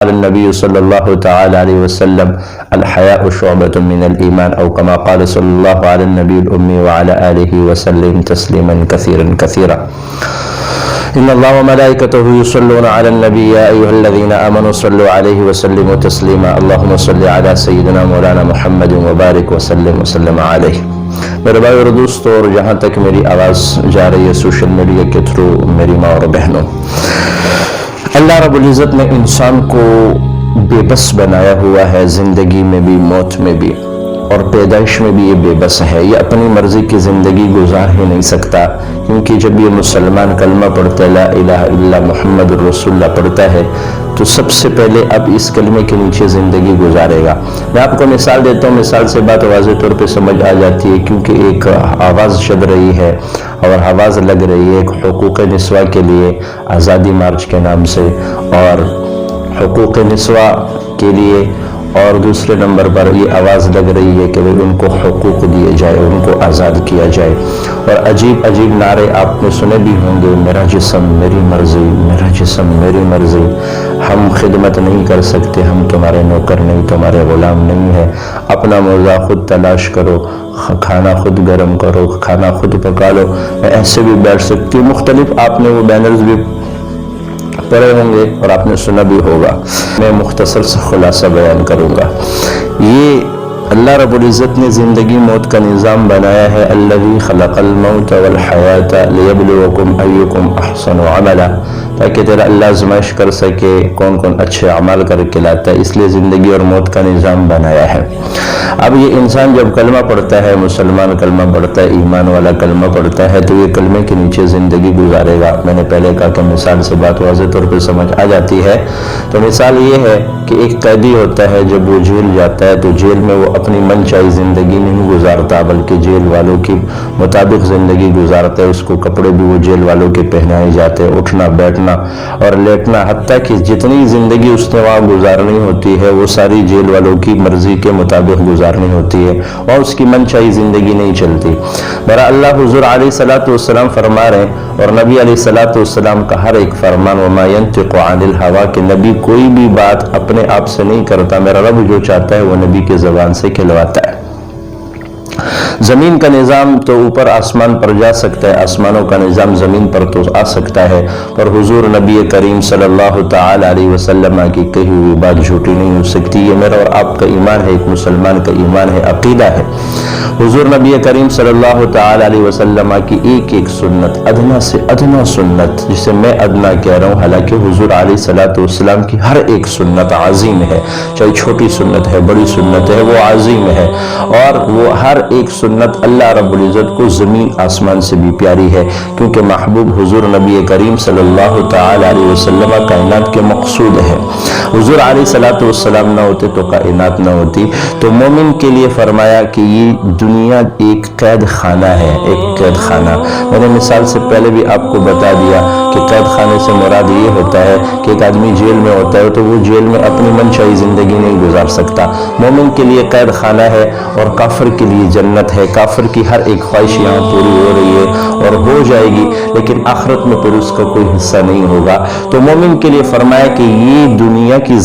النبي صلى الله تعالى عليه وسلم الحياء شعبة من الإيمان أو كما قال صلى الله على النبي الأمي وعلى آله وسلم تسليما كثيرا كثيرا إن الله وملائكته يصلون على النبي يا أيها الذين آمنوا صلوا عليه وسلموا تسليما اللهم صل على سيدنا مولانا محمد وبارك وسلم عليه۔ میرے بھائی اور دوستوں، اور جہاں تک میری آواز جا رہی ہے سوشل میڈیا کے تھرو، میری ماں اور بہنوں، اللہ رب العزت نے انسان کو بے بس بنایا ہوا ہے، زندگی میں بھی موت میں بھی، اور پیدائش میں بھی یہ بے بس ہے۔ یہ اپنی مرضی کی زندگی گزار ہی نہیں سکتا، کیونکہ جب یہ مسلمان کلمہ پڑھتا ہے، لا الہ الا اللہ محمد رسول اللہ پڑھتا ہے، تو سب سے پہلے اب اس کلمے کے نیچے زندگی گزارے گا۔ میں آپ کو مثال دیتا ہوں، مثال سے بات واضح طور پہ سمجھ آ جاتی ہے، کیونکہ ایک آواز چل رہی ہے اور آواز لگ رہی ہے ایک حقوق نسواں کے لیے، آزادی مارچ کے نام سے، اور حقوق نسواں کے لیے، اور دوسرے نمبر پر یہ آواز لگ رہی ہے کہ ان کو حقوق دیے جائے، ان کو آزاد کیا جائے، اور عجیب عجیب نعرے آپ نے سنے بھی ہوں گے، میرا جسم میری مرضی، میرا جسم میری مرضی، ہم خدمت نہیں کر سکتے، ہم تمہارے نوکر نہیں، تمہارے غلام نہیں ہیں، اپنا موضع خود تلاش کرو، کھانا خود گرم کرو، کھانا خود پکا لو، میں ایسے بھی بیٹھ سکتی ہوں۔ مختلف آپ نے وہ بینرز بھی پڑھے ہوں گے اور آپ نے سنا بھی ہوگا۔ میں مختصر سے خلاصہ بیان کروں گا۔ یہ اللہ رب العزت نے زندگی موت کا نظام بنایا ہے، الذی خلق الموت والحیات لیبلوکم ایکم احسن عملا، تاکہ تیرا اللہ آزمائش کر سکے کون کون اچھے اعمال کر کے لاتا ہے، اس لیے زندگی اور موت کا نظام بنایا ہے۔ اب یہ انسان جب کلمہ پڑھتا ہے، مسلمان کلمہ پڑھتا ہے، ایمان والا کلمہ پڑھتا ہے، تو یہ کلمے کے نیچے زندگی گزارے گا۔ میں نے پہلے کہا کہ مثال سے بات واضح طور پہ سمجھ آ جاتی ہے، تو مثال یہ ہے کہ ایک قیدی ہوتا ہے، جب وہ جیل جاتا ہے تو جیل میں وہ اپنی من چاہی زندگی نہیں گزارتا، بلکہ جیل والوں کی مطابق زندگی گزارتا ہے۔ اس کو کپڑے بھی وہ جیل والوں کے پہنائے جاتے ہیں، اٹھنا بیٹھنا اور لیٹنا، حتیٰ کہ جتنی زندگی اس نے وہاں گزارنی ہوتی ہے وہ ساری جیل والوں کی مرضی کے مطابق گزارنی ہوتی ہے، اور اس کی من چاہی زندگی نہیں چلتی۔ میرا اللہ حضور علیہ الصلوۃ والسلام فرما رہے ہیں، اور نبی علیہ الصلوۃ والسلام کا ہر ایک فرمان وما ينطق عن الهوى، کہ نبی کوئی بھی بات اپنے آپ سے نہیں کرتا، میرا رب جو چاہتا ہے وہ نبی کے زبان سے کھلواتا ہے۔ زمین کا نظام تو اوپر آسمان پر جا سکتا ہے، آسمانوں کا نظام زمین پر تو آ سکتا ہے، پر حضور نبی کریم صلی اللہ تعالی علیہ وسلم کی کہی ہوئی بات جھوٹی نہیں ہو سکتی۔ یہ میرا اور آپ کا ایمان ہے، ایک مسلمان کا ایمان ہے، عقیدہ ہے۔ حضور نبی کریم صلی اللہ تعالی علیہ وسلم کی ایک ایک سنت، ادنا سے ادنا سنت، جسے میں ادنا کہہ رہا ہوں، حالانکہ حضور علیہ الصلوۃ والسلام کی ہر ایک سنت عظیم ہے، چاہے چھوٹی سنت ہے بڑی سنت ہے، وہ عظیم ہے، اور وہ ہر ایک سنت اللہ رب العزت کو زمین آسمان سے بھی پیاری ہے، کیونکہ محبوب حضور نبی کریم صلی اللہ تعالی علیہ وسلم کائنات کے مقصود ہے۔ حضور علیہ الصلوۃ والسلام نہ ہوتے تو کائنات نہ ہوتی۔ تو مومن کے لیے فرمایا کہ یہ دنیا ایک قید خانہ ہے، ایک قید خانہ۔ میں نے مثال سے پہلے بھی آپ کو بتا دیا کہ قید خانے سے مراد یہ ہوتا ہے کہ ایک آدمی جیل میں ہوتا ہے تو وہ جیل میں اپنی من چاہی زندگی نہیں گزار سکتا۔ مومن کے لیے قید خانہ ہے، اور کافر کے لیے جنت ہے۔ کافر کی ہر ایک خواہش یہاں پوری ہو رہی ہے اور ہو جائے گی، لیکن آخرت میں پھر اس کا کوئی حصہ نہیں ہوگا۔ تو مومن کے لیے فرمایا کہ یہ دنیا کی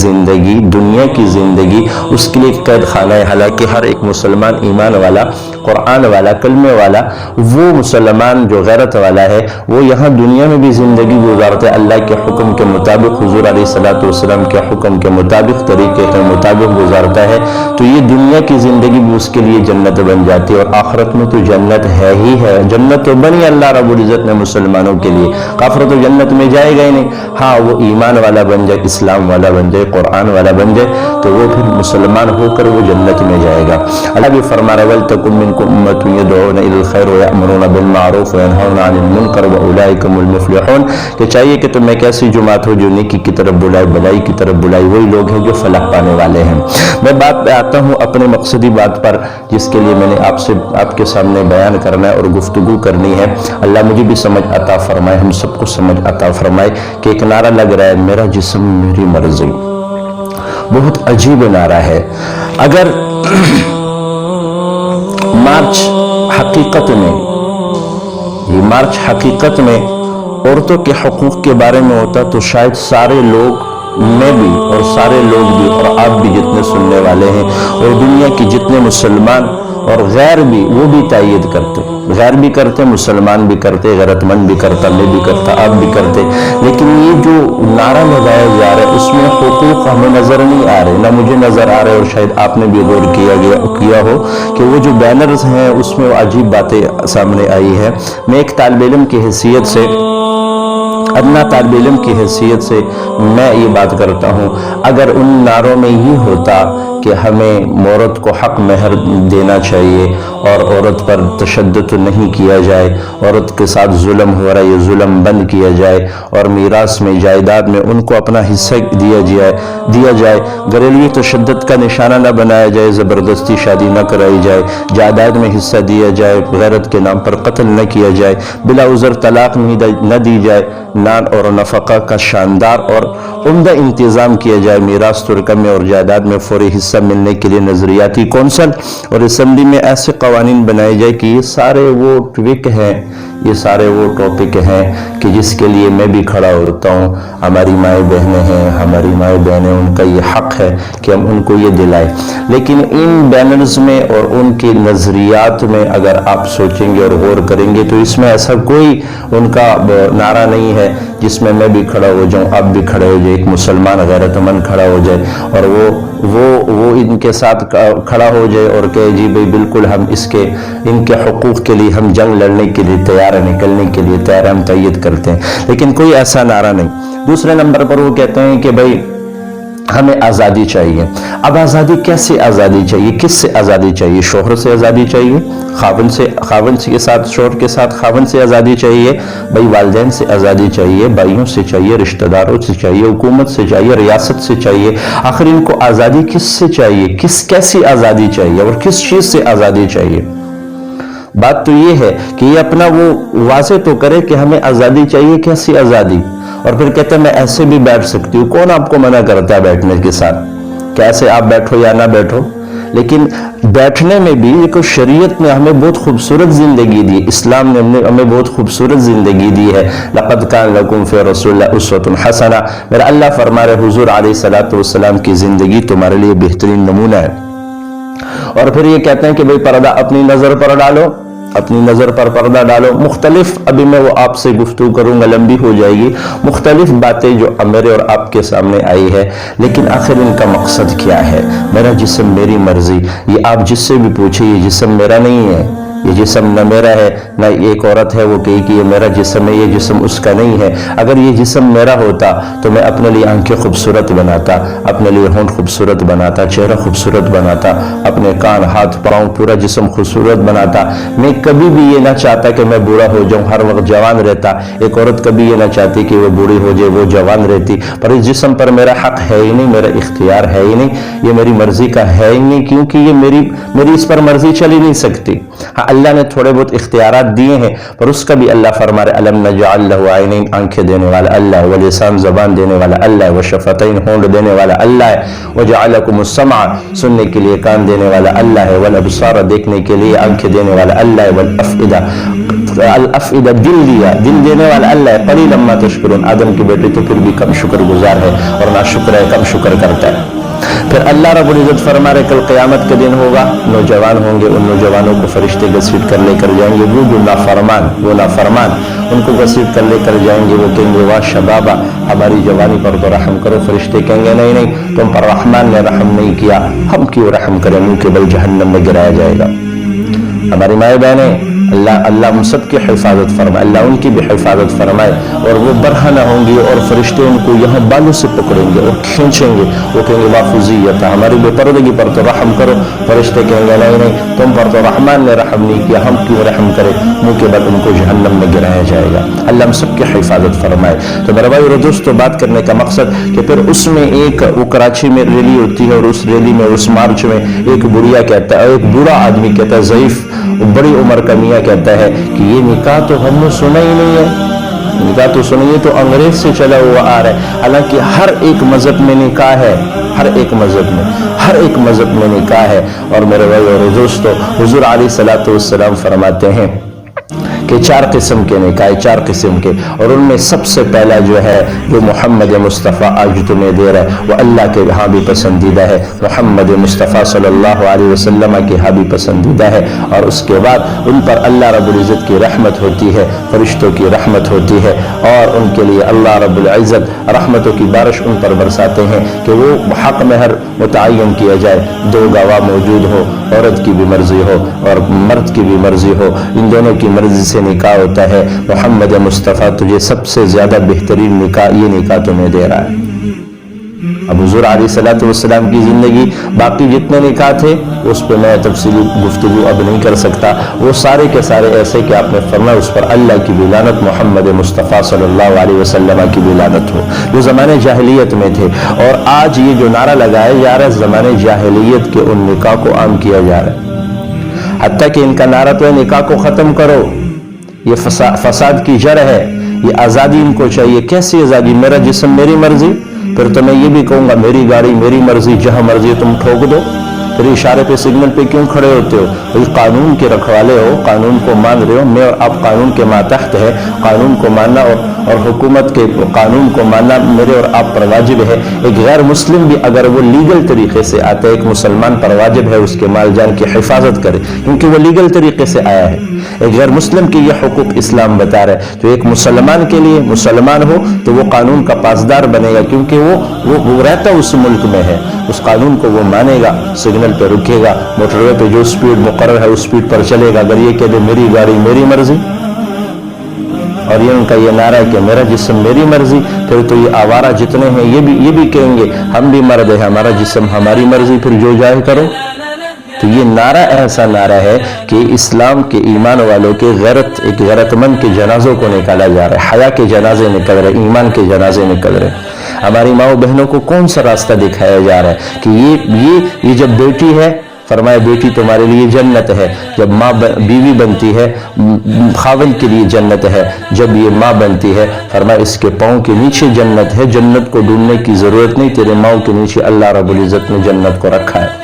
زندگی اس کے لیے قید خانہ ہے۔ حالانکہ ہر ایک مسلمان ایمان والا، قرآن والا، کلمے والا، وہ مسلمان جو غیرت والا ہے، وہ یہاں دنیا میں بھی زندگی گزارتا ہے اللہ کے حکم کے مطابق، حضور علیہ الصلوۃ والسلام کے حکم کے مطابق، طریقے کے مطابق گزارتا ہے، تو یہ دنیا کی زندگی بھی اس کے لیے جنت بن جاتی ہے، اور آخرت میں تو جنت ہے ہی ہے۔ جنت تو بنی اللہ رب العزت نے مسلمانوں کے لیے، کافر تو جنت میں جائے گا ہی نہیں۔ ہاں، وہ ایمان والا بن جائے، اسلام والا بن جائے، قرآن والا بن جائے، تو وہ پھر مسلمان ہو کر وہ جنت میں جائے گا۔ اللہ بھی فرما رہا ہے وَلْتَكُن مِّنكُمْ أُمَّةٌ يَدْعُونَ إِلَى الْخَيْرِ وَيَأْمُرُونَ بِالْمَعْرُوفِ وَيَنْهَوْنَ عَنِ الْمُنكَرِ وَأُولَٰئِكَ هُمُ الْمُفْلِحُونَ، کہ چاہیے کہ تم ایک ایسی جماعت ہو جو نیکی کی طرف بلائے، بلائی کی طرف بلائی، وہی لوگ ہیں جو فلاح پانے والے ہیں۔ میں بات پہ آتا ہوں اپنے مقصدی بات پر، جس کے لیے میں نے آپ کے سامنے بیان کرنا ہے اور گفتگو کرنی ہے۔ اللہ مجھے بھی سمجھ عطا فرمائے، ہم سب کو سمجھ عطا فرمائے، کہ ایک نعرہ لگ رہا ہے، میرا جسم میری مرضی، بہت عجیب نعرہ ہے۔ اگر مارچ حقیقت میں عورتوں کے حقوق کے بارے میں ہوتا تو شاید سارے لوگ میں بھی اور سارے لوگ بھی اور آپ بھی جتنے سننے والے ہیں اور دنیا کی جتنے مسلمان اور غیر بھی، وہ بھی تائید کرتے، غیر بھی کرتے، مسلمان بھی کرتے، غیرت مند بھی کرتا، میں بھی کرتا، آپ بھی کرتے، لیکن یہ جو نعرہ لگایا جا رہا ہے اس میں حقوق ہمیں نظر نہیں آ رہے، نہ مجھے نظر آ رہے، اور شاید آپ نے بھی غور کیا ہو کہ وہ جو بینرز ہیں اس میں وہ عجیب باتیں سامنے آئی ہے۔ میں ایک طالب علم کی حیثیت سے، ادنا طالب علم کی حیثیت سے میں یہ بات کرتا ہوں، اگر ان نعروں میں یہ ہوتا کہ ہمیں عورت کو حق مہر دینا چاہیے اور عورت پر تشدد نہیں کیا جائے، عورت کے ساتھ ظلم ہو رہا ہے یہ ظلم بند کیا جائے، اور میراث میں، جائیداد میں ان کو اپنا حصہ دیا جائے، گھریلو تشدد کا نشانہ نہ بنایا جائے، زبردستی شادی نہ کرائی جائے، جائیداد میں حصہ دیا جائے، غیرت کے نام پر قتل نہ کیا جائے، بلا عذر طلاق نہ دی جائے، نان اور نفقہ کا شاندار اور عمدہ انتظام کیا جائے، میراث ترکہ میں اور جائیداد میں فوری حصہ ملنے کے لیے نظریاتی کونسل اور اسمبلی میں ایسے قوانین بنائے جائے کہ یہ سارے وہ ٹوک ہیں، یہ سارے وہ ٹاپک ہیں کہ جس کے لیے میں بھی کھڑا ہوتا ہوں۔ ہماری مائیں بہنیں ہیں، ہماری مائیں بہنیں، ان کا یہ حق ہے کہ ہم ان کو یہ دلائیں، لیکن ان بینرز میں اور ان کے نظریات میں اگر آپ سوچیں گے اور غور کریں گے تو اس میں ایسا کوئی ان کا نعرہ نہیں ہے جس میں بھی کھڑا ہو جاؤں، آپ بھی کھڑے ہو جائے، ایک مسلمان غیرت مند کھڑا ہو جائے اور وہ ان کے ساتھ کھڑا ہو جائے اور کہے جی بھئی بالکل ہم ان کے حقوق کے لیے ہم جنگ لڑنے کے لیے تیار ہیں، نکلنے کے لیے تیار ہیں، ہم تائید کرتے ہیں، لیکن کوئی ایسا نعرہ نہیں۔ دوسرے نمبر پر وہ کہتے ہیں کہ بھئی ہمیں آزادی چاہیے۔ اب آزادی کیسے آزادی چاہیے؟ کس سے آزادی چاہیے؟ شوہر سے آزادی چاہیے، خاوند کے ساتھ، شوہر کے ساتھ خاوند سے آزادی چاہیے، بھائی والدین سے آزادی چاہیے، بھائیوں سے چاہیے، رشتہ داروں سے چاہیے، حکومت سے چاہیے، ریاست سے چاہیے۔ آخر ان کو آزادی کس سے چاہیے؟ کیسی آزادی چاہیے اور کس چیز سے آزادی چاہیے؟ بات تو یہ ہے کہ یہ اپنا وہ واضح تو کرے کہ ہمیں آزادی چاہیے، کیسی آزادی؟ اور پھر کہتے ہیں میں ایسے بھی بیٹھ سکتی ہوں۔ کون آپ کو منع کرتا ہے بیٹھنے کے ساتھ؟ کیسے آپ بیٹھو یا نہ بیٹھو، لیکن بیٹھنے میں بھی ایک شریعت نے ہمیں بہت خوبصورت زندگی دی، اسلام نے ہمیں بہت خوبصورت زندگی دی ہے۔ لقد کان لکم فی رسول اللہ اسوۃ حسنہ، میرا اللہ فرما رہے حضور علیہ الصلوۃ والسلام کی زندگی تمہارے لیے بہترین نمونہ ہے۔ اور پھر یہ کہتے ہیں کہ بھئی پردہ اپنی نظر پر ڈالو، اپنی نظر پر پردہ ڈالو۔ مختلف، ابھی میں وہ آپ سے گفتگو کروں گا، لمبی ہو جائے گی، مختلف باتیں جو میرے اور آپ کے سامنے آئی ہے، لیکن آخر ان کا مقصد کیا ہے؟ میرا جسم میری مرضی، یہ آپ جس سے بھی پوچھیں یہ جسم میرا نہیں ہے، یہ جسم نہ میرا ہے نہ ایک عورت ہے وہ کہے کہ یہ میرا جسم ہے، یہ جسم اس کا نہیں ہے۔ اگر یہ جسم میرا ہوتا تو میں اپنے لیے آنکھیں خوبصورت بناتا، اپنے لیے ہونٹ خوبصورت بناتا، چہرہ خوبصورت بناتا، اپنے کان، ہاتھ، پاؤں، پورا جسم خوبصورت بناتا۔ میں کبھی بھی یہ نہ چاہتا کہ میں بوڑھا ہو جاؤں، ہر وقت جوان رہتا۔ ایک عورت کبھی یہ نہ چاہتی کہ وہ بوڑھی ہو جائے، وہ جوان رہتی، پر اس جسم پر میرا حق ہے ہی نہیں، میرا اختیار ہے ہی نہیں، یہ میری مرضی کا ہے ہی نہیں، کیونکہ یہ میری اس پر مرضی چل ہی نہیں سکتی۔ اللہ نے تھوڑے بہت اختیارات دیے ہیں، پر اس کا بھی اللہ فرما رہے الم نجعل لہ عینین، آنکھیں دینے والا اللہ ہے، ولسان، زبان دینے والا اللہ ہے، وشفتین، ہونٹ دینے والا اللہ ہے، وجعلکم السمع، سننے کے لیے کان دینے والا اللہ ہے، والابصار، دیکھنے کے لیے آنکھیں دینے والا اللہ ہے، والافئدہ، الافئدہ، دل دیا، دل دینے والا اللہ ہے۔ قلیلا ما تشکرون، آدم کے بیٹے تو پھر بھی کم شکر گزار ہے اور ناشکر ہے، کم شکر کرتا ہے۔ پھر اللہ رب العزت فرما رہے کل قیامت کے دن ہوگا، نوجوان ہوں گے، ان نوجوانوں کو فرشتے گھسیٹ کر لے کر جائیں گے، وہ جو نافرمان ان کو گھسیٹ کر لے کر جائیں گے، وہ کہیں گے واہ شبابہ، ہماری جوانی پر تو رحم کرو۔ فرشتے کہیں گے نہیں، تم پر رحمان نے رحم نہیں کیا، ہم کیوں رحم کریں، منہ کے بل جہنم میں گرایا جائے گا۔ ہماری مائیں بہنیں، اللہ ہم سب کی حفاظت فرمائے، اللہ ان کی بھی حفاظت فرمائے، اور وہ برہنہ ہوں گی اور فرشتے ان کو یہاں بالوں سے پکڑیں گے اور کھینچیں گے، وہ کہیں گے وافضیتا، ہماری بے پردگی پر تو رحم کرو۔ فرشتے کہیں گے نہیں، تم پر تو رحمان نے رحم نہیں کیا، ہم کیوں رحم کریں، منہ کے بعد ان کو جہنم میں گرایا جائے گا۔ اللہ ہم سب کی حفاظت فرمائے۔ تو میرے بھائی اور دوستو، بات کرنے کا مقصد کہ پھر اس میں وہ کراچی میں ریلی ہوتی ہے، اور اس ریلی میں، اس مارچ میں ایک بڑھیا کہتا ہے، ایک بوڑھا آدمی کہتا ہے، ضعیف بڑی عمر کا میاں کہتا ہے کہ یہ نکاح تو ہم نے سنا ہی نہیں ہے، نکاح تو سنیے تو انگریز سے چلا ہوا آ رہا ہے۔ حالانکہ ہر ایک مذہب میں نکاح ہے، ہر ایک مذہب میں نکاح ہے۔ اور میرے بھائی اور دوستو، حضور علیہ الصلوۃ والسلام فرماتے ہیں کہ 4 قسم کے نکاح، 4 قسم کے، اور ان میں سب سے پہلا جو ہے جو محمد مصطفیٰ آج تمہیں دے رہا ہے وہ اللہ کے ہاں بھی پسندیدہ ہے، محمد مصطفیٰ صلی اللہ علیہ وسلم کے ہاں بھی پسندیدہ ہے، اور اس کے بعد ان پر اللہ رب العزت کی رحمت ہوتی ہے، فرشتوں کی رحمت ہوتی ہے، اور ان کے لیے اللہ رب العزت رحمتوں کی بارش ان پر برساتے ہیں کہ وہ حق مہر متعین کیا جائے، 2 گواہ موجود ہو، عورت کی بھی مرضی ہو اور مرد کی بھی مرضی ہو، ان دونوں کی مرضی سے نکاح ہوتا ہے۔ محمد مصطفیٰ تجھے سب سے زیادہ بہترین نکاح، یہ نکاح تمہیں دے رہا ہے۔ اب حضور علیہ الصلوۃ والسلام کی زندگی باقی جتنے نکاح تھے اس پہ میں تفصیلی گفتگو اب نہیں کر سکتا، وہ سارے کے سارے ایسے کہ آپ نے فرمایا اس پر اللہ کی بھی لعنت، محمد مصطفیٰ صلی اللہ علیہ وسلم کی بھی لعنت ہو، جو زمانے جاہلیت میں تھے۔ اور آج یہ جو نعرہ لگایا جا رہا ہے زمانے جاہلیت کے ان نکاح کو عام کیا جا رہا ہے، حتیٰ کہ ان کا نعرہ تو ہے نکاح کو ختم کرو، یہ فساد کی جڑ ہے، یہ آزادی ان کو چاہیے۔ کیسی آزادی؟ میرا جسم میری مرضی، پھر تو میں یہ بھی کہوں گا میری گاڑی میری مرضی، جہاں مرضی تم ٹھوک دو، پھر اشارے پہ سگنل پہ کیوں کھڑے ہوتے ہو؟ بھئی قانون کے رکھوالے ہو، قانون کو مان رہے ہو، میں اور آپ قانون کے ماتحت ہے، قانون کو ماننا اور حکومت کے قانون کو ماننا میرے اور آپ پر واجب ہے۔ ایک غیر مسلم بھی اگر وہ لیگل طریقے سے آتا ہے، ایک مسلمان پر واجب ہے اس کے مال جان کی حفاظت کرے، کیونکہ وہ لیگل طریقے سے آیا ہے۔ ایک غیر مسلم کی یہ حقوق اسلام بتا رہا ہے، تو ایک مسلمان کے لیے، مسلمان ہو تو وہ قانون کا پاسدار بنے گا، کیونکہ وہ رہتا اس ملک میں ہے، اس قانون کو وہ مانے گا، سگنل پہ رکے گا، موٹر وے پہ جو سپیڈ مقرر ہے اس سپیڈ پر چلے گا۔ اگر یہ کہہ دے میری گاڑی میری مرضی، اور یہ ان کا یہ نعرہ ہے کہ میرا جسم میری مرضی، پھر تو یہ آوارہ جتنے ہیں یہ بھی کہیں گے ہم بھی مرد ہیں، ہمارا جسم ہماری مرضی، پھر جو جائے کرو۔ تو یہ نعرہ ایسا نعرہ ہے کہ اسلام کے ایمان والوں کے ایک غیرت مند کے جنازوں کو نکالا جا رہا ہے، حیا کے جنازے نکل رہے، ایمان کے جنازے نکل رہے۔ ہماری ماں و بہنوں کو کون سا راستہ دکھایا جا رہا ہے کہ یہ جب بیٹی ہے، فرمایا بیٹی تمہارے لیے جنت ہے، جب ماں بیوی بنتی ہے خاوند کے لیے جنت ہے، جب یہ ماں بنتی ہے فرمایا اس کے پاؤں کے نیچے جنت ہے، جنت کو ڈھونڈنے کی ضرورت نہیں، تیرے ماؤں کے نیچے اللہ رب العزت نے جنت کو رکھا ہے۔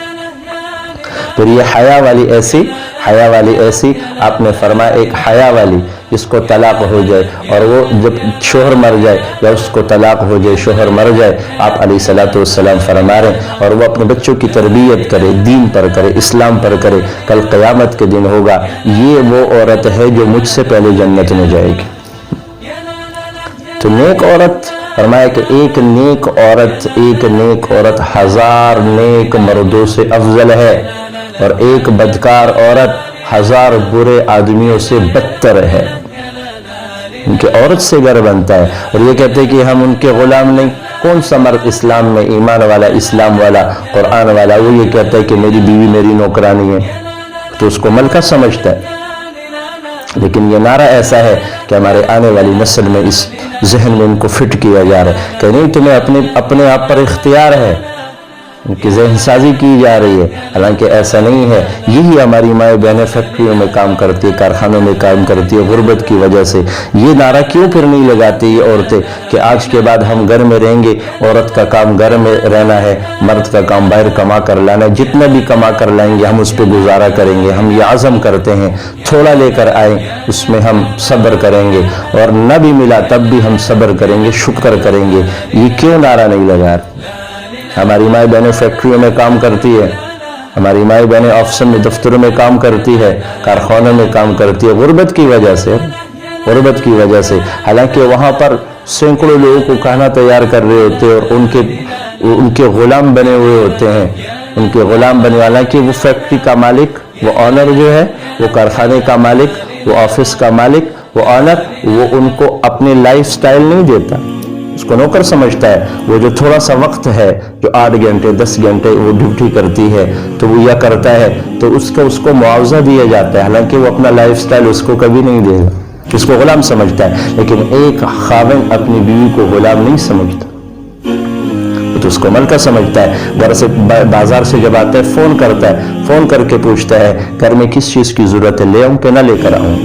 پھر یہ حیا والی ایسی آپ نے فرمایا ایک حیا والی جس کو طلاق ہو جائے اور وہ جب شوہر مر جائے یا اس کو طلاق ہو جائے، شوہر مر جائے، آپ علیہ الصلوۃ والسلام فرما رہے ہیں اور وہ اپنے بچوں کی تربیت کرے، دین پر کرے، اسلام پر کرے، کل قیامت کے دن ہوگا یہ وہ عورت ہے جو مجھ سے پہلے جنت میں جائے گی۔ تو نیک عورت فرمایا کہ ایک نیک عورت 1000 نیک مردوں سے افضل ہے، اور ایک بدکار عورت 1000 برے آدمیوں سے بدتر ہے۔ ان کے عورت سے گھر بنتا ہے، اور یہ کہتے ہیں کہ ہم ان کے غلام نہیں۔ کون سا مرد اسلام میں ایمان والا، اسلام والا، قرآن والا وہ یہ کہتا ہے کہ میری بیوی میری نوکرانی ہے؟ تو اس کو ملکہ سمجھتا ہے۔ لیکن یہ نعرہ ایسا ہے کہ ہمارے آنے والی نسل میں اس ذہن میں ان کو فٹ کیا جا رہا ہے کہ نہیں، تمہیں اپنے آپ پر اختیار ہے، ان کی ذہن سازی کی جا رہی ہے، حالانکہ ایسا نہیں ہے۔ یہی ہماری مائیں بہنیں فیکٹریوں میں کام کرتی ہے، کارخانوں میں کام کرتی ہے، غربت کی وجہ سے۔ یہ نعرہ کیوں پھر نہیں لگاتی یہ عورتیں کہ آج کے بعد ہم گھر میں رہیں گے، عورت کا کام گھر میں رہنا ہے، مرد کا کام باہر کما کر لانا ہے، جتنا بھی کما کر لائیں گے ہم اس پہ گزارا کریں گے۔ ہم یہ عزم کرتے ہیں تھوڑا لے کر آئیں، اس میں ہم صبر کریں گے، اور نہ بھی ملا تب بھی ہم صبر کریں گے، شکر کریں گے۔ یہ کیوں نعرہ نہیں لگا؟ ہماری مائیں بہنیں فیکٹریوں میں کام کرتی ہے، ہماری مائیں بہنیں آفسوں میں، دفتروں میں کام کرتی ہے، کارخانوں میں کام کرتی ہے، غربت کی وجہ سے، حالانکہ وہاں پر سینکڑوں لوگوں کو کھانا تیار کر رہے ہوتے ہیں اور ان کے غلام بنے ہوئے ہوتے ہیں، ان کے غلام بنے، حالانکہ وہ فیکٹری کا مالک، وہ آنر جو ہے، وہ کارخانے کا مالک، وہ آفس کا مالک، وہ آنر، وہ ان کو اپنی لائف سٹائل نہیں دیتا، اس کو نوکر سمجھتا ہے۔ وہ جو تھوڑا سا وقت ہے، جو 8 گھنٹے 10 گھنٹے وہ ڈیوٹی کرتی ہے تو وہ یہ کرتا ہے تو اس کو معاوضہ دیا جاتا ہے، حالانکہ وہ اپنا لائف سٹائل اس کو کبھی نہیں دے گا، اس کو غلام سمجھتا ہے۔ لیکن ایک خاوند اپنی بیوی کو غلام نہیں سمجھتا، تو اس کو ملکہ سمجھتا ہے۔ گھر سے بازار سے جب آتا ہے فون کرتا ہے، فون کر کے پوچھتا ہے گھر میں کس چیز کی ضرورت ہے، لے آؤں کہ نہ لے کر آؤں؟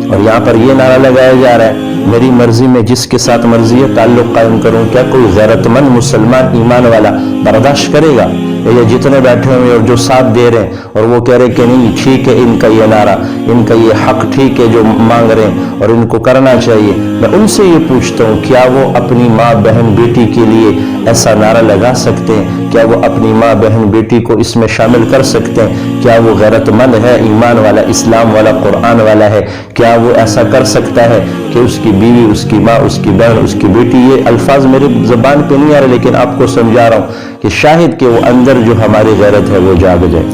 اور یہاں پر یہ نعرہ لگایا جا رہا ہے میری مرضی میں جس کے ساتھ مرضی ہے تعلق قائم کروں۔ کیا کوئی غیرت مند مسلمان ایمان والا برداشت کرے گا یہ جتنے بیٹھے ہوئے اور جو ساتھ دے رہے ہیں اور وہ کہہ رہے کہ نہیں ٹھیک ہے ان کا یہ نعرہ، ان کا یہ حق ٹھیک ہے جو مانگ رہے ہیں اور ان کو کرنا چاہیے، میں ان سے یہ پوچھتا ہوں کیا وہ اپنی ماں بہن بیٹی کے لیے ایسا نعرہ لگا سکتے ہیں؟ کیا وہ اپنی ماں بہن بیٹی کو اس میں شامل کر سکتے ہیں؟ کیا وہ غیرت مند ہے، ایمان والا، اسلام والا، قرآن والا ہے؟ کیا وہ ایسا کر سکتا ہے کہ اس کی بیوی، اس کی ماں، اس کی بہن، اس کی بیٹی، یہ الفاظ میرے زبان پہ نہیں آ رہے لیکن آپ کو سمجھا رہا ہوں کہ شاہد کہ وہ اندر جو ہماری غیرت ہے وہ جاگ جائے،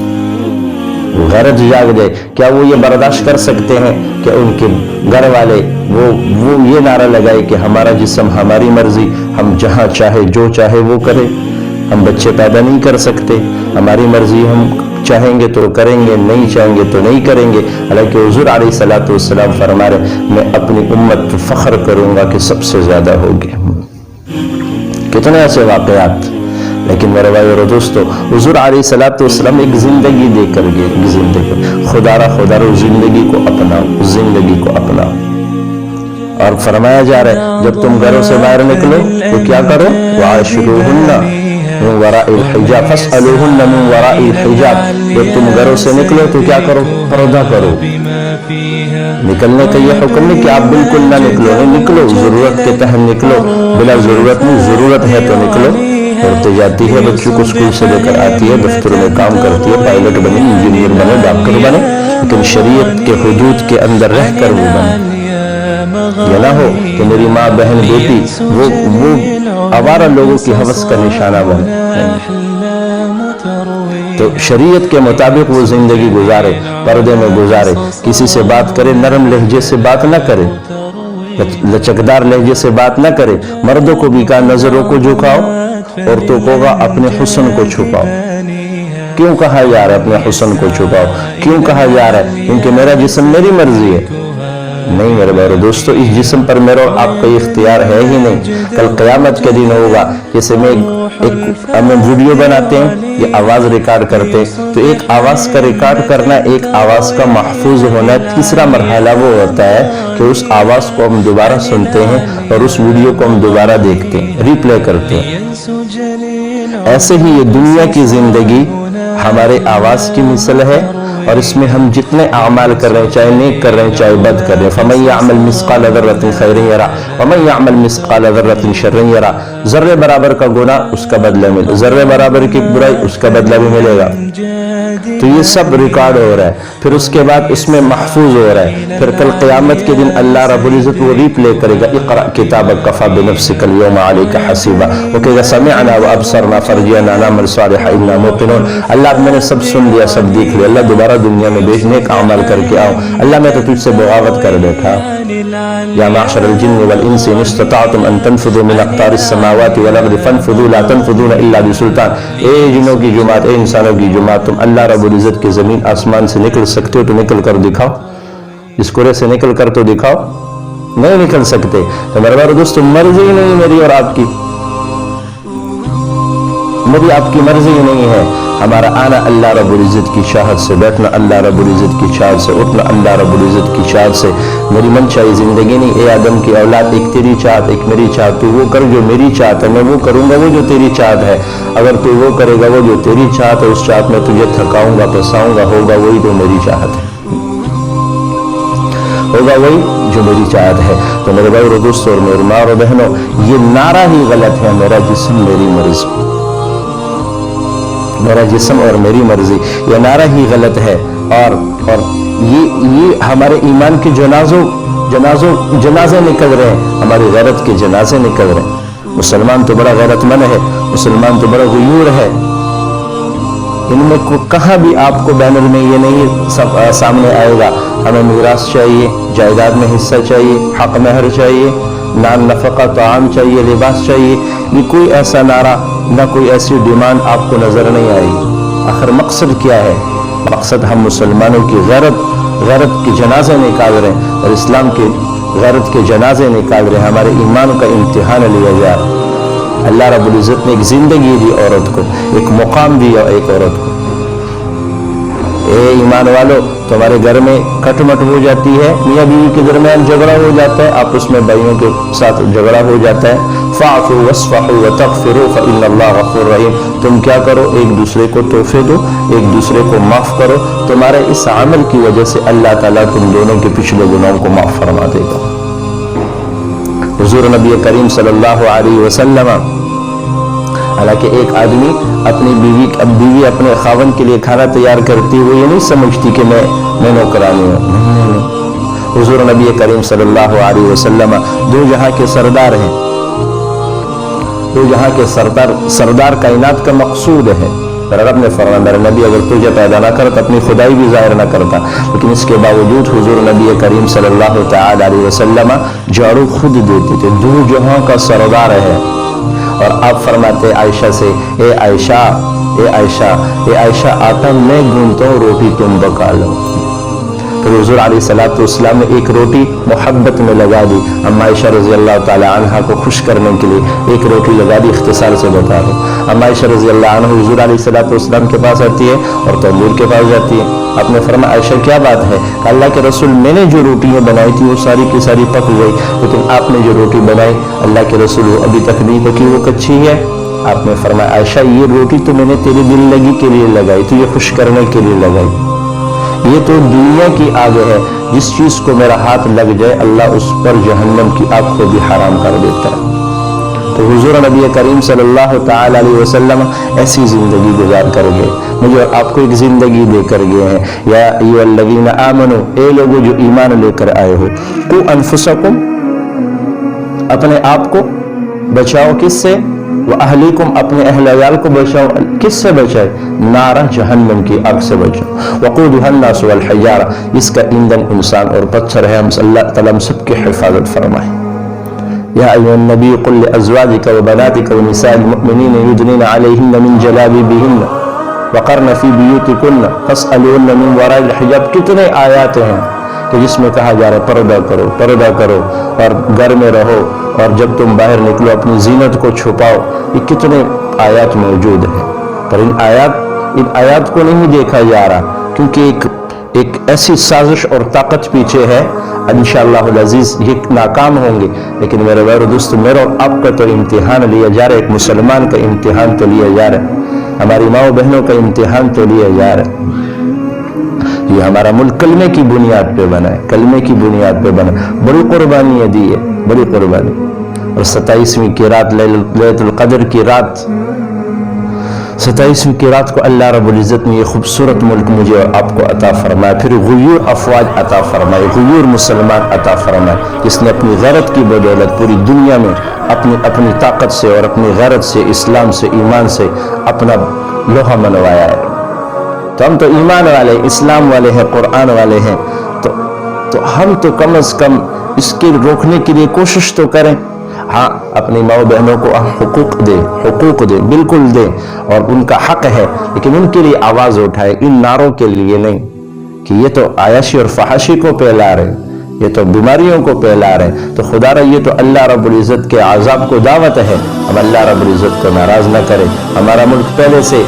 وہ غیرت جاگ جائے، کیا وہ یہ برداشت کر سکتے ہیں کہ ان کے گھر والے وہ یہ نعرہ لگائے کہ ہمارا جسم ہماری مرضی، ہم جہاں چاہے جو چاہے وہ کرے، ہم بچے پیدا نہیں کر سکتے، ہماری مرضی، ہم چاہیں گے تو کریں گے، نہیں چاہیں گے تو نہیں کریں گے؟ حالانکہ حضور علیہ الصلوۃ والسلام فرما رہے میں اپنی امت پہ فخر کروں گا کہ سب سے زیادہ ہوگی۔ کتنے ایسے واقعات، لیکن میرے بھائی اور دوستو، حضور علیہ الصلوۃ والسلام ایک زندگی دے کر گئے، ایک زندگی، خدا را زندگی کو اپناؤ، زندگی کو اپناؤ۔ اور فرمایا جا رہا ہے جب تم گھروں سے باہر نکلو تو کیا کرو؟ وَعَاشِرُوهُنَّ من وراء الحجاب فاسألوهن من وراء الحجاب، جب تم گھروں سے نکلو تو کیا کرو؟ پردہ کرو۔ نکلنے کا یہ حکم نہیں کہ آپ بالکل نہ نکلو، نہیں نکلو، ضرورت کے تحت نکلو، بلا ضرورت نہیں، ضرورت ہے تو نکلو۔ عورتیں جاتی ہے، بچوں کو اسکول سے لے کر آتی ہے، دفتروں میں کام کرتی ہے، پائلٹ بنے، انجینئر بنے، ڈاکٹر بنے، لیکن شریعت کے حدود کے اندر رہ کر وہ بنے۔ یہ نہ ہو کہ میری ماں بہن بیٹی وہ آوارہ لوگوں کی حوث کا نشانہ بنے۔ تو شریعت کے مطابق وہ زندگی گزارے، پردے میں گزارے، کسی سے بات کرے نرم لہجے سے بات نہ کرے، لچکدار لہجے سے بات نہ کرے۔ مردوں کو بھی کہا نظروں کو جھکاؤ، عورتوں کو کہا اپنے حسن کو چھپاؤ۔ کیوں کہا جا رہا ہے اپنے حسن کو چھپاؤ؟ کیوں کہا جا رہا ہے؟ کیونکہ میرا جسم میری مرضی ہے۔ نہیں میرے بھائی دوستو، اس جسم پر میرا اور آپ کا اختیار ہے ہی نہیں۔ کل قیامت کے دن ہوگا، جیسے ہم ویڈیو بناتے ہیں، یہ آواز ریکارڈ کرتے ہیں، تو ایک آواز کا ریکارڈ کرنا، ایک آواز کا محفوظ ہونا، تیسرا مرحلہ وہ ہوتا ہے کہ اس آواز کو ہم دوبارہ سنتے ہیں اور اس ویڈیو کو ہم دوبارہ دیکھتے ہیں، ری پلے کرتے ہیں۔ ایسے ہی یہ دنیا کی زندگی ہمارے آواز کی مثل ہے، اور اس میں ہم جتنے اعمال کر رہے ہیں، چاہے نیک کر رہے ہیں چاہے بد کر رہے ہیں، فَمَن يَعْمَلْ مِثْقَالَ ذَرَّةٍ خَيْرًا يَرَهُ وَمَن يَعْمَلْ مِثْقَالَ ذَرَّةٍ شَرًّا يَرَهُ۔ ذرے برابر کا گناہ اس کا بدلہ ملے، ذرے برابر کی برائی اس کا بدلہ بھی ملے گا۔ تو یہ سب ریکارڈ ہو رہا ہے، پھر اس کے بعد اس میں محفوظ ہو رہا ہے، پھر کل قیامت کے دن اللہ رب العزت وہ ری پلے کرے گا، اقرأ کتابک کفیٰ بنفسک اليوم علیک حسیبا، وہ کہے گا سمعنا وابصرنا فرجعنا نعمل صالحا انا موقنون۔ اللہ میں نے سب سن لیا، سب دیکھ لیا، اللہ دوبارہ دنیا میں بھیجنے کا عمل کر کے آؤ، اللہ میں تو تجھ سے بغاوت کر بیٹھا۔ یا معشر الجن والانس ان استطعتم ان تنفذوا من اقطار السماوات والارض فانفذوا لا تنفذون الا بسلطان۔ اے جنوں کی جماعت، اے انسانوں کی جماعت، تم اللہ رب العزت کے زمین آسمان سے نکل سکتے ہو تو نکل کر دکھاؤ، اس کرے سے نکل کر تو دکھاؤ، نہیں نکل سکتے۔ تو میرے بھائی دوستو، مرضی ہی نہیں میری اور آپ کی، میری آپ کی مرضی ہی نہیں ہے۔ ہمارا آنا اللہ رب العزت کی چاہت سے، بیٹھنا اللہ رب العزت کی چاہت سے، اٹھنا اللہ رب العزت کی چاہت سے۔ میری من چاہی زندگی نہیں، اے آدم کی اولاد، ایک تیری چاہت ایک میری چاہت، تو وہ کر جو میری چاہت ہے، میں وہ کروں گا وہ جو تیری چاہت ہے۔ اگر تو وہ کرے گا وہ جو تیری چاہت ہے، اس چاہت میں تجھے تھکاؤں گا، پساؤں گا، ہوگا وہی جو میری چاہت ہے، ہوگا وہی جو میری چاہت ہے۔ تو میرے بھائی اور دوستوں اور میرے ماں اور بہنوں، یہ نعرہ ہی غلط ہے، میرا جسم میری مرضی، میرا جسم اور میری مرضی، یہ نعرہ ہی غلط ہے۔ اور یہ ہمارے ایمان کے جنازے نکل رہے ہیں، ہماری غیرت کے جنازے نکل رہے ہیں۔ مسلمان تو بڑا غیرت مند ہے، مسلمان تو بڑا غیور ہے، ان میں کہاں بھی آپ کو بینر میں یہ نہیں سامنے آئے گا ہمیں میراث چاہیے، جائیداد میں حصہ چاہیے، حق مہر چاہیے، نان نفقہ طعام چاہیے، لباس چاہیے، یہ کوئی ایسا نعرہ، نہ کوئی ایسی ڈیمانڈ آپ کو نظر نہیں آئے گی۔ آخر مقصد کیا ہے؟ مقصد ہم مسلمانوں کی غیرت کے جنازے نکال رہے ہیں، اور اسلام کے غیرت کے جنازے نکال رہے ہیں، ہمارے ایمان کا امتحان لیا جا رہا ہے۔ اللہ رب العزت نے ایک زندگی دی عورت کو، ایک مقام دیا ایک عورت کو۔ اے ایمان والو، تمہارے گھر میں کھٹ مٹ ہو جاتی ہے، میاں بیوی کے درمیان جھگڑا ہو جاتا ہے، آپس میں بھائیوں کے ساتھ جھگڑا ہو جاتا ہے، فاعفوا واصفحوا وتغفروا فإن اللہ غفور رحیم. تم کیا کرو؟ ایک دوسرے کو تحفے دو، ایک دوسرے کو معاف کرو. تمہارے اس عمل کی وجہ سے اللہ تعالیٰ تم دونوں کے پچھلے گناہوں کو معاف فرما دے گا. حضور نبی کریم صلی اللہ علیہ وسلم، حالانکہ ایک آدمی اپنی بیوی اپنے خاوند کے لیے کھانا تیار کرتی ہوئی یہ نہیں سمجھتی کہ میں نوکرانی ہوں. نہیں. حضور نبی کریم صلی اللہ علیہ وسلم دو جہاں کے سردار ہیں، دو جہاں کے سردار کائنات کا مقصود ہے. رب نے فرمایا میرے نبی اگر تجھے پیدا نہ کرتا اپنی خدائی بھی ظاہر نہ کرتا، لیکن اس کے باوجود حضور نبی کریم صلی اللہ تعالی علیہ وسلم جھاڑو خود دیتے تھے. دو جہاں کا سردار ہے. اور آپ فرماتے عائشہ سے، اے عائشہ اے عائشہ اے عائشہ آٹا میں گوندتا ہوں، روٹی تم پکا لو. پھر حضور علیہ السلام نے ایک روٹی محبت میں لگا دی. اما عائشہ رضی اللہ تعالی عنہ کو خوش کرنے کے لیے ایک روٹی لگا دی. اختصار سے بتا دوں، اما عائشہ رضی اللہ عنہ حضور علیہ السلام کے پاس آتی ہے اور تنور کے پاس جاتی ہے. آپ نے فرمایا عائشہ کیا بات ہے؟ اللہ کے رسول میں نے جو روٹیاں بنائی تھی وہ ساری کی ساری پک گئی، لیکن آپ نے جو روٹی بنائی اللہ کے رسول وہ ابھی تک نہیں پکی، وہ کچی ہے. آپ نے فرمایا عائشہ یہ روٹی تو میں نے تیری دل لگی کے لیے لگائی، تو یہ خوش کرنے کے لیے لگائی. یہ تو دنیا کی آگ ہے، جس چیز کو میرا ہاتھ لگ جائے اللہ اس پر جہنم کی آگ کو بھی حرام کر دیتا ہے. تو حضور نبی کریم صلی اللہ تعالی علیہ وسلم ایسی زندگی گزار کر گئے. مجھے اور آپ کو ایک زندگی دے کر گئے ہیں. یا ایھا الذین آمنوا، اے لوگوں جو ایمان لے کر آئے ہو، قوا انفسکم، اپنے آپ کو بچاؤ. کس سے؟ وَأَهْلِكُمْ، اپنے اہل عیال کو بچاؤ. کس سے بچائے؟ نارا جہنم کی آگ سے بچاؤ. وَقُودُهَا النَّاسُ وَالْحِجَارَةُ، اس کا ایندھن انسان اور پتھر ہے. اللہ تعالیٰ ہم سب کی حفاظت فرمائے. یا ایھا النبی قل لأزواجک وبناتک ونساء المؤمنین یدنین علیہن من جلابیبہن وقرن فی بیوتکن فاسألوهن من وراء الحجاب. کتنے آیات ہیں کہ جس میں کہا جا رہا ہے پردہ کرو، پردہ کرو اور گھر میں رہو، اور جب تم باہر نکلو اپنی زینت کو چھپاؤ. یہ کتنے آیات موجود ہیں. پر ان آیات کو نہیں دیکھا جا رہا کیونکہ ایک ایسی سازش اور طاقت پیچھے ہے. انشاءاللہ العزیز یہ ناکام ہوں گے، لیکن میرے بھائی دوست، میرا اور آپ کا تو امتحان لیا جا رہا ہے. ایک مسلمان کا امتحان تو لیا جا رہا ہے، ہماری ماؤں بہنوں کا امتحان تو لیا جا رہا ہے. یہ ہمارا ملک کلمے کی بنیاد پہ بنا ہے، کلمے کی بنیاد پہ بنا. بڑی قربانی دی ہے، بڑی قربانی. اور 27ویں کی رات، لیلۃ القدر کی رات، 27ویں کی رات کو اللہ رب العزت نے یہ خوبصورت ملک مجھے اور آپ کو عطا فرمایا. پھر غیور افواج عطا فرمائے، غیور مسلمان عطا فرمائے، جس نے اپنی غیرت کی بدولت پوری دنیا میں اپنی طاقت سے اور اپنی غیرت سے، اسلام سے، ایمان سے اپنا لوہا منوایا ہے. تو ہم تو ایمان والے، اسلام والے ہیں، قرآن والے ہیں، تو ہم تو کم از کم اس کے روکنے کے لیے کوشش تو کریں. ہاں اپنی ماؤں بہنوں کو حقوق دے، بالکل دے، اور ان کا حق ہے، لیکن ان کے لیے آواز اٹھائے، ان نعروں کے لیے نہیں کہ یہ تو عیاشی اور فحاشی کو پھیلا رہے، یہ تو بیماریوں کو پھیلا رہے. تو خدا رہا یہ تو اللہ رب العزت کے عذاب کو دعوت ہے. ہم اللہ رب العزت کو ناراض نہ کرے. ہمارا ملک پہلے سے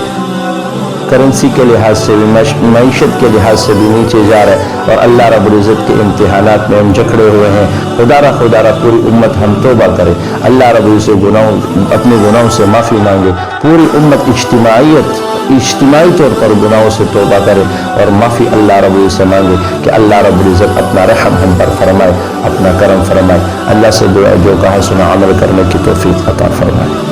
کرنسی کے لحاظ سے بھی، معیشت کے لحاظ سے بھی نیچے جا رہا ہے، اور اللہ رب العزت کے امتحانات میں ہم جکڑے ہوئے ہیں. خدا را پوری امت ہم توبہ کرے، اللہ رب العزت اپنے گناہوں سے معافی مانگے. پوری امت اجتماعی طور پر گناہوں سے توبہ کرے اور معافی اللہ رب العزت سے مانگے کہ اللہ رب العزت اپنا رحم ہم پر فرمائے، اپنا کرم فرمائے. اللہ سے دعا جو کہا سنا عمل کرنے کی توفیق عطا فرمائے.